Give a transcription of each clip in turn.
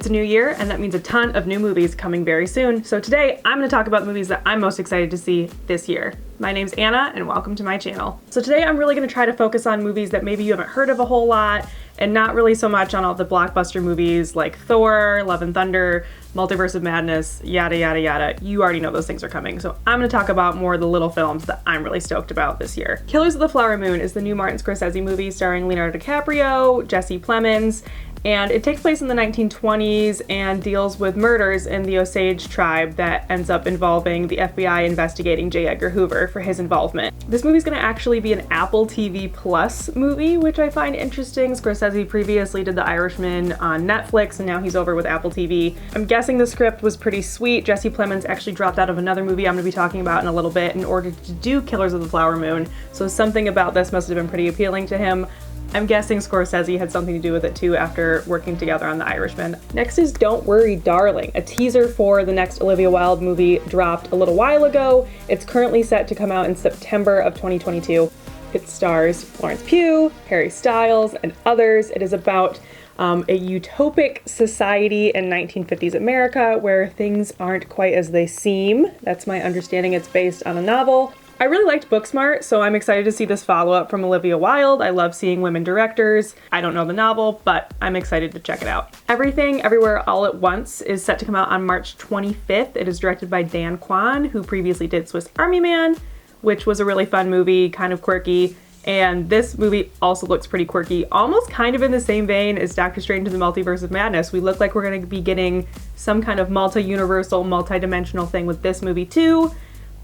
It's a new year, and that means a ton of new movies coming very soon. So today, I'm going to talk about the movies that I'm most excited to see this year. My name's Anna, and welcome to my channel. So today, I'm really going to try to focus on movies that maybe you haven't heard of a whole lot, and not really so much on all the blockbuster movies like Thor, Love and Thunder, Multiverse of Madness, yada yada yada. You already know those things are coming. So I'm going to talk about more of the little films that I'm really stoked about this year. Killers of the Flower Moon is the new Martin Scorsese movie starring Leonardo DiCaprio, Jesse Plemons, and it takes place in the 1920s and deals with murders in the Osage tribe that ends up involving the FBI investigating J. Edgar Hoover for his involvement. This movie's gonna actually be an Apple TV Plus movie, which I find interesting. Scorsese previously did The Irishman on Netflix, and now he's over with Apple TV. I'm guessing the script was pretty sweet. Jesse Plemons actually dropped out of another movie I'm gonna be talking about in a little bit in order to do Killers of the Flower Moon, so something about this must have been pretty appealing to him. I'm guessing Scorsese had something to do with it too after working together on The Irishman. Next is Don't Worry Darling. A teaser for the next Olivia Wilde movie dropped a little while ago. It's currently set to come out in September of 2022. It stars Florence Pugh, Harry Styles, and others. It is about a utopic society in 1950s America where things aren't quite as they seem. That's my understanding. It's based on a novel. I really liked Booksmart, so I'm excited to see this follow-up from Olivia Wilde. I love seeing women directors. I don't know the novel, but I'm excited to check it out. Everything, Everywhere, All at Once is set to come out on March 25th. It is directed by Dan Kwan, who previously did Swiss Army Man, which was a really fun movie, kind of quirky. And this movie also looks pretty quirky, almost kind of in the same vein as Doctor Strange in the Multiverse of Madness. We look like we're going to be getting some kind of multi-universal, multi-dimensional thing with this movie too.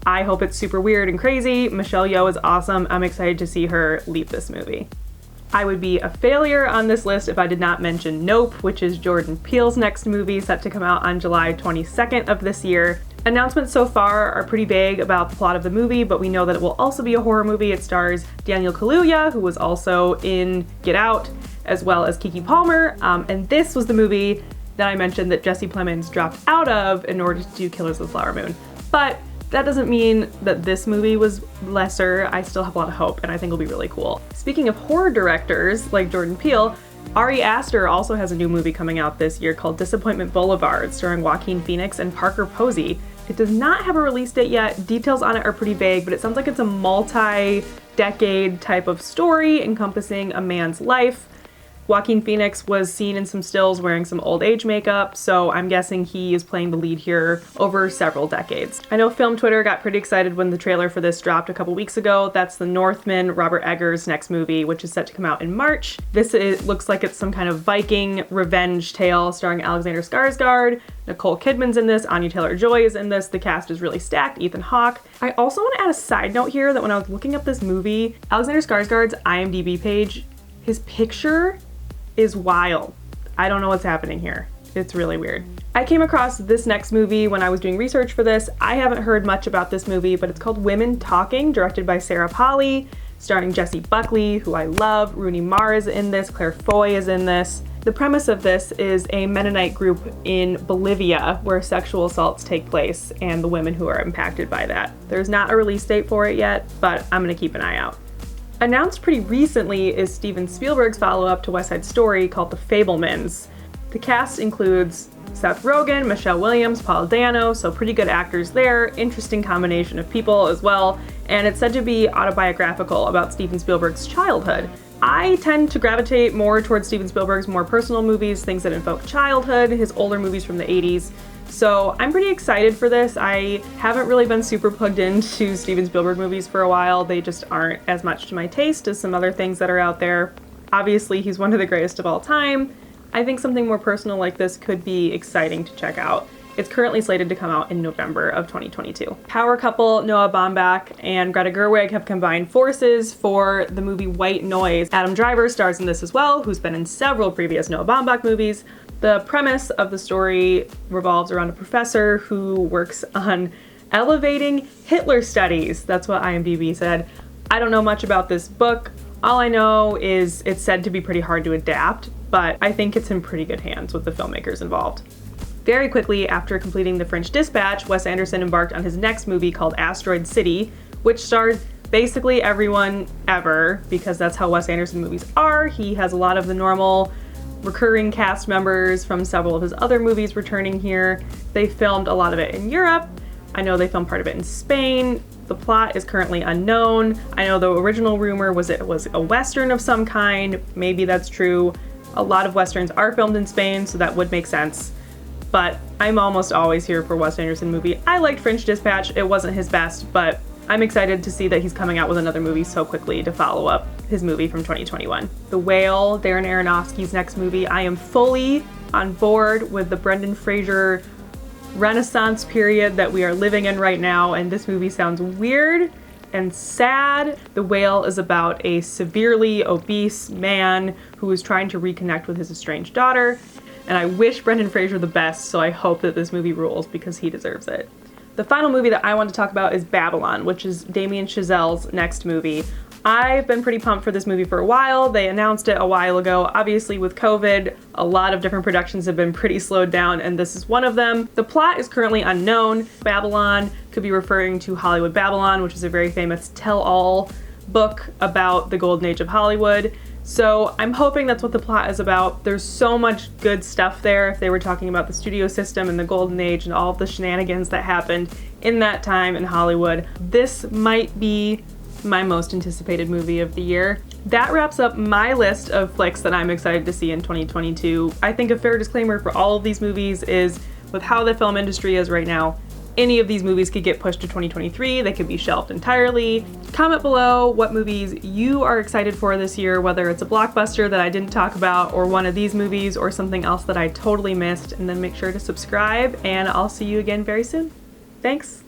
I hope it's super weird and crazy. Michelle Yeoh is awesome. I'm excited to see her lead this movie. I would be a failure on this list if I did not mention Nope, which is Jordan Peele's next movie, set to come out on July 22nd of this year. Announcements so far are pretty vague about the plot of the movie, but we know that it will also be a horror movie. It stars Daniel Kaluuya, who was also in Get Out, as well as Keke Palmer, and this was the movie that I mentioned that Jesse Plemons dropped out of in order to do Killers of the Flower Moon. But that doesn't mean that this movie was lesser. I still have a lot of hope, and I think it'll be really cool. Speaking of horror directors like Jordan Peele, Ari Aster also has a new movie coming out this year called Disappointment Boulevard, starring Joaquin Phoenix and Parker Posey. It does not have a release date yet. Details on it are pretty vague, but it sounds like it's a multi-decade type of story encompassing a man's life. Joaquin Phoenix was seen in some stills wearing some old age makeup, so I'm guessing he is playing the lead here over several decades. I know Film Twitter got pretty excited when the trailer for this dropped a couple weeks ago. That's the Northmen, Robert Eggers' next movie, which is set to come out in March. Looks like it's some kind of Viking revenge tale starring Alexander Skarsgård. Nicole Kidman's in this, Anya Taylor-Joy is in this. The cast is really stacked, Ethan Hawke. I also want to add a side note here that when I was looking up this movie, Alexander Skarsgård's IMDb page, his picture is wild. I don't know what's happening here. It's really weird. I came across this next movie when I was doing research for this. I haven't heard much about this movie, but it's called Women Talking, directed by Sarah Polley, starring Jessie Buckley, who I love. Rooney Mara is in this. Claire Foy is in this. The premise of this is a Mennonite group in Bolivia where sexual assaults take place and the women who are impacted by that. There's not a release date for it yet, but I'm gonna keep an eye out. Announced pretty recently is Steven Spielberg's follow-up to West Side Story called The Fablemens. The cast includes Seth Rogen, Michelle Williams, Paul Dano, so pretty good actors there. Interesting combination of people as well, and it's said to be autobiographical about Steven Spielberg's childhood. I tend to gravitate more towards Steven Spielberg's more personal movies, things that invoke childhood, his older movies from the 80s. So I'm pretty excited for this. I haven't really been super plugged into Steven Spielberg movies for a while. They just aren't as much to my taste as some other things that are out there. Obviously, he's one of the greatest of all time. I think something more personal like this could be exciting to check out. It's currently slated to come out in November of 2022. Power couple Noah Baumbach and Greta Gerwig have combined forces for the movie White Noise. Adam Driver stars in this as well, who's been in several previous Noah Baumbach movies. The premise of the story revolves around a professor who works on elevating Hitler studies. That's what IMDb said. I don't know much about this book. All I know is it's said to be pretty hard to adapt, but I think it's in pretty good hands with the filmmakers involved. Very quickly after completing The French Dispatch, Wes Anderson embarked on his next movie called Asteroid City, which stars basically everyone ever, because that's how Wes Anderson movies are. He has a lot of the normal recurring cast members from several of his other movies returning here. They filmed a lot of it in Europe. I know they filmed part of it in Spain. The plot is currently unknown. I know the original rumor was it was a Western of some kind. Maybe that's true. A lot of Westerns are filmed in Spain, so that would make sense. But I'm almost always here for a Wes Anderson movie. I liked French Dispatch. It wasn't his best, but I'm excited to see that he's coming out with another movie so quickly to follow up his movie from 2021. The Whale, Darren Aronofsky's next movie. I am fully on board with the Brendan Fraser Renaissance period that we are living in right now, and this movie sounds weird and sad. The Whale is about a severely obese man who is trying to reconnect with his estranged daughter, and I wish Brendan Fraser the best, so I hope that this movie rules because he deserves it. The final movie that I want to talk about is Babylon, which is Damien Chazelle's next movie. I've been pretty pumped for this movie for a while. They announced it a while ago. Obviously with COVID, a lot of different productions have been pretty slowed down, and this is one of them. The plot is currently unknown. Babylon could be referring to Hollywood Babylon, which is a very famous tell-all book about the golden age of Hollywood. So I'm hoping that's what the plot is about. There's so much good stuff there. If they were talking about the studio system and the golden age and all of the shenanigans that happened in that time in Hollywood, this might be my most anticipated movie of the year. That wraps up my list of flicks that I'm excited to see in 2022. I think a fair disclaimer for all of these movies is, with how the film industry is right now, any of these movies could get pushed to 2023. They could be shelved entirely. Comment below what movies you are excited for this year, whether it's a blockbuster that I didn't talk about, or one of these movies, or something else that I totally missed, and then make sure to subscribe, and I'll see you again very soon. Thanks.